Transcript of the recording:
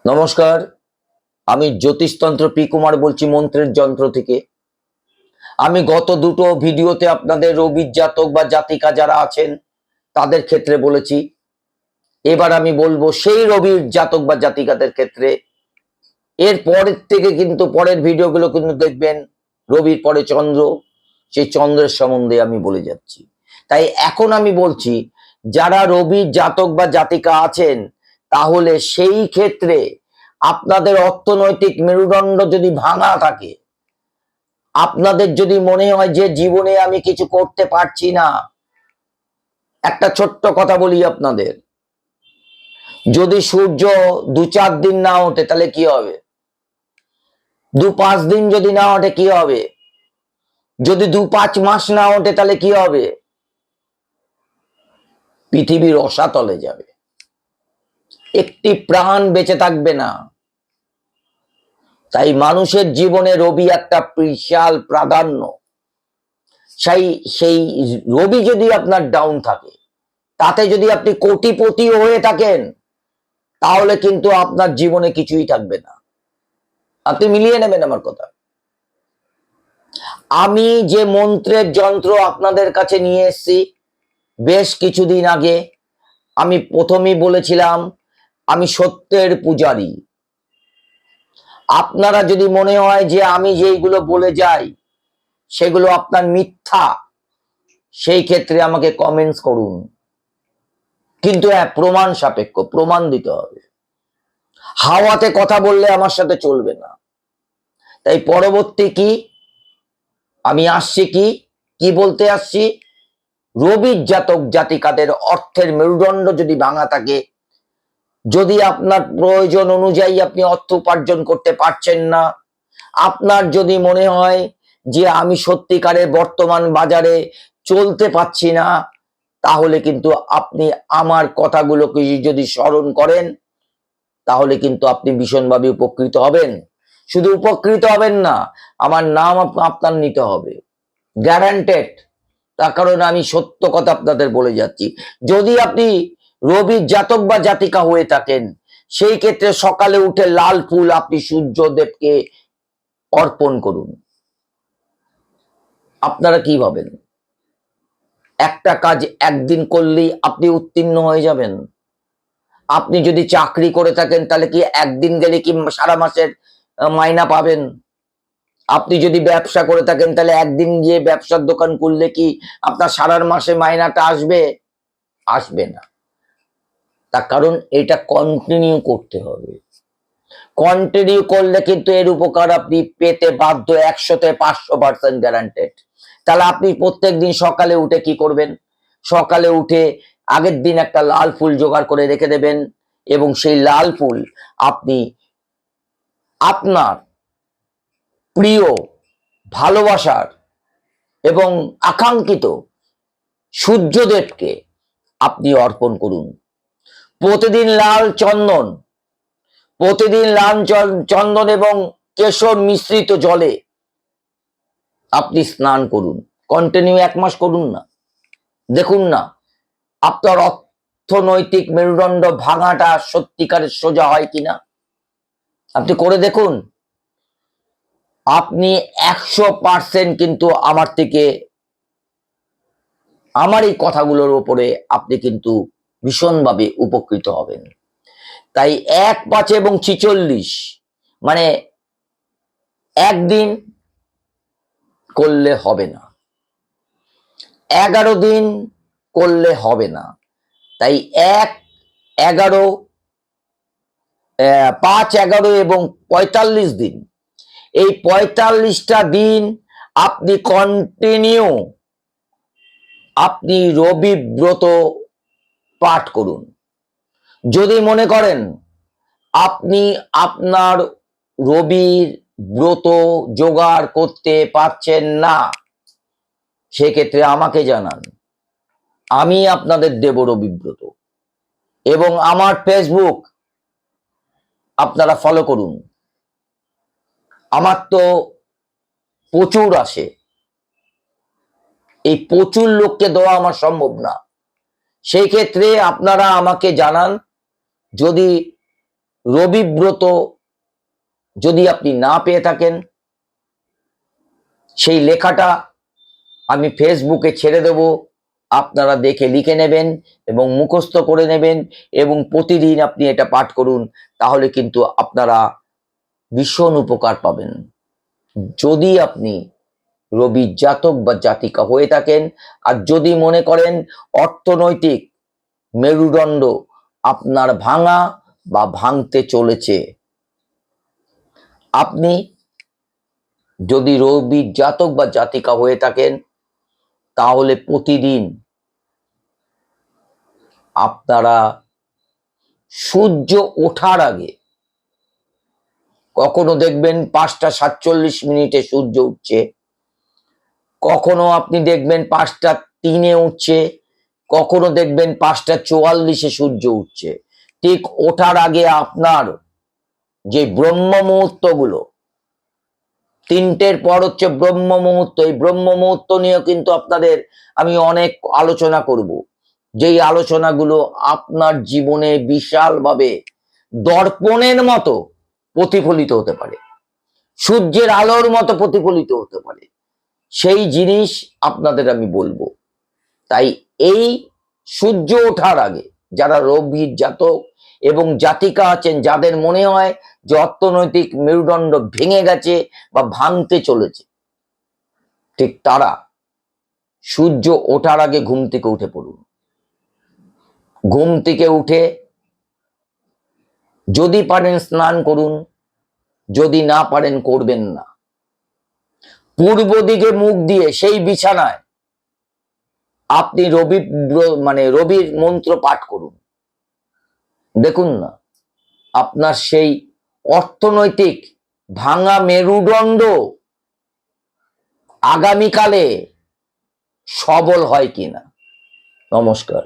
নমস্কার, আমি জ্যোতিষতন্ত্র পি কুমার বলছি মন্ত্রের যন্ত্র থেকে। আমি গত দুটো ভিডিওতে আপনাদের রবির জাতক বা জাতিকা যারা আছেন তাদের ক্ষেত্রে বলেছি। এবার আমি বলবো সেই রবির জাতক বা জাতিকাদের ক্ষেত্রে। এর পরের থেকে কিন্তু পরের ভিডিওগুলো কিন্তু দেখবেন রবির পরে চন্দ্র, সেই চন্দ্রের সম্বন্ধে আমি বলে যাচ্ছি। তাই এখন আমি বলছি যারা রবির জাতক বা জাতিকা আছেন, তাহলে সেই ক্ষেত্রে আপনাদের অর্থনৈতিক মেরুদণ্ড যদি ভাঙা থাকে, আপনাদের যদি মনে হয় যে জীবনে আমি কিছু করতে পারছি না, একটা ছোট্ট কথা বলি আপনাদের, যদি সূর্য 2-4 দিন না ওঠে তাহলে কি হবে? 2-5 দিন যদি না ওঠে কি হবে? যদি 2-5 মাস না ওঠে তাহলে কি হবে? পৃথিবীর রসাতলে যাবে, একটি প্রাণ বেঁচে থাকবে না। তাই মানুষের জীবনে রবি একটা বিশাল প্রাধান্য। সেই রবি যদি আপনার ডাউন থাকে, তাতে যদি আপনি কোটিপতি হয়ে থাকেন, তাহলে কিন্তু আপনার জীবনে কিছুই থাকবে না। আপনি মিলিয়ে নেবেন আমার কথা। আমি যে মন্ত্রের যন্ত্র আপনাদের কাছে নিয়ে এসেছি বেশ কিছুদিন আগে, আমি প্রথমেই বলেছিলাম আমি সত্যের পূজারী। আপনারা যদি মনে হয় যে আমি যেইগুলো বলে যাই সেগুলো আপনার মিথ্যা, সেই ক্ষেত্রে আমাকে কমেন্টস করুন, কিন্তু হ্যাঁ, প্রমাণ সাপেক্ষ, প্রমাণ দিতে হবে। হাওয়াতে কথা বললে আমার সাথে চলবে না। তাই পরবর্তী কি আমি আসছি, কি বলতে আসছি, রবির জাতক জাতিকাদের অর্থের মেরুদণ্ড যদি ভাঙা থাকে, যদি আপনার প্রয়োজন অনুযায়ী আপনি অর্থ উপার্জন করতে পারছেন না, আপনার যদি মনে হয় যে আমি সত্যিকারের বর্তমান বাজারে চলতে পারছি না, তাহলে কিন্তু আপনি আমার কথাগুলোকে যদি স্মরণ করেন, তাহলে কিন্তু আপনি ভীষণভাবে উপকৃত হবেন। শুধু উপকৃত হবেন না, আমার নাম আপনার নিতে হবে, গ্যারান্টেড। তার কারণ আমি সত্য কথা আপনাদের বলে যাচ্ছি। যদি আপনি রবির জাতক বা জাতিকা হয়ে থাকেন, সেই ক্ষেত্রে সকালে উঠে লাল ফুল আপনি সূর্যদেবকে অর্পণ করুন। আপনারা কি ভাবেন? একটা কাজ একদিন করলেই আপনি উত্তীর্ণ হয়ে যাবেন? আপনি যদি চাকরি করে থাকেন তাহলে কি একদিন গেলে কি সারা মাসের মাইনা পাবেন? আপনি যদি ব্যবসা করে থাকেন তাহলে একদিন গিয়ে ব্যবসার দোকান খুললে কি আপনার সারা মাসে মাইনাটা আসবে? আসবে না। তার কারণ এটা কন্টিনিউ করতে হবে। কন্টিনিউ করলে কিন্তু এর উপকার আপনি পেতে বাধ্য, 100-500% গ্যারান্টেড। তাহলে আপনি প্রত্যেক দিন সকালে উঠে কি করবেন? সকালে উঠে আগের দিন একটা লাল ফুল জোগাড় করে রেখে দেবেন, এবং সেই লাল ফুল আপনি আপনার প্রিয়, ভালোবাসার এবং আকাঙ্ক্ষিত সূর্যদেবকে আপনি অর্পণ করুন। প্রতিদিন লাল চন্দন, প্রতিদিন লাল চন্দন এবং কেশর মিশ্রিত জলে আপনি স্নান করুন। কন্টিনিউ 1 মাস করুন না, দেখুন না আপনার অর্থনৈতিক মেরুদণ্ড ভাঙাটা সত্যিকারের সোজা হয় কিনা। আপনি করে দেখুন, আপনি 100% কিন্তু আমার থেকে, আমার এই কথাগুলোর উপরে আপনি কিন্তু ভীষণভাবে উপকৃত হবেন। তাই 1, 5 এবং 46 মানে একদিন করলে হবে না, 11 দিন করলে হবে না। তাই 1, 11, 5, 11 এবং 45 দিন, এই 45টা দিন আপনি কন্টিনিউ আপনি রবি ব্রত পাঠ করুন। যদি মনে করেন আপনি আপনার রবির ব্রত জোগাড় করতে পারছেন না, সেক্ষেত্রে আমাকে জানান, আমি আপনাদের দেব রবিব্রত। এবং আমার ফেসবুক আপনারা ফলো করুন। আমার তো প্রচুর আসে, এই প্রচুর লোককে দেওয়া আমার সম্ভব না। সেই ক্ষেত্রে আপনারা আমাকে জানান, যদি রবিব্রত যদি আপনি না পেয়ে থাকেন, সেই লেখাটা আমি ফেসবুকে ছেড়ে দেব, আপনারা দেখে লিখে নেবেন এবং মুখস্থ করে নেবেন এবং প্রতিদিন আপনি এটা পাঠ করুন, তাহলে কিন্তু আপনারা ভীষণ উপকার পাবেন। যদি আপনি রবির জাতক বা জাতিকা হয়ে থাকেন, আর যদি মনে করেন অর্থনৈতিক মেরুদণ্ড আপনার ভাঙা বা ভাঙতে চলেছে, আপনি যদি রবির জাতক বা জাতিকা হয়ে থাকেন, তাহলে প্রতিদিন আপনারা সূর্য ওঠার আগে, কখনো দেখবেন 5:47 সূর্য উঠছে, কখনো আপনি দেখবেন 5:03 উঠছে, কখনো দেখবেন 5:44 সূর্য উঠছে। ঠিক ওঠার আগে আপনার যে ব্রহ্ম মুহূর্তগুলো, 3টের পর হচ্ছে ব্রহ্ম মুহূর্ত, এই ব্রহ্ম মুহূর্ত নিয়ে কিন্তু আপনাদের আমি অনেক আলোচনা করব, যেই আলোচনাগুলো আপনার জীবনে বিশালভাবে দর্পণের মতো প্রতিফলিত হতে পারে, সূর্যের আলোর মতো প্রতিফলিত হতে পারে, সেই জিনিস আপনাদের আমি বলবো। তাই এই সূর্য ওঠার আগে যারা রবির জাতক এবং জাতিকা আছেন, যাদের মনে হয় যে অর্থনৈতিক মেরুদণ্ড ভেঙে গেছে বা ভাঙতে চলেছে, ঠিক তারা সূর্য ওঠার আগে ঘুম থেকে উঠে পড়ুন। ঘুম থেকে উঠে যদি পারেন স্নান করুন, যদি না পারেন করবেন না। পূর্ব দিকে মুখ দিয়ে সেই বিছানায় আপনি রবির মন্ত্র পাঠ করুন। দেখুন না, আপনার সেই অর্থনৈতিক ভাঙা মেরুদণ্ড আগামীকালে সবল হয় কিনা। নমস্কার।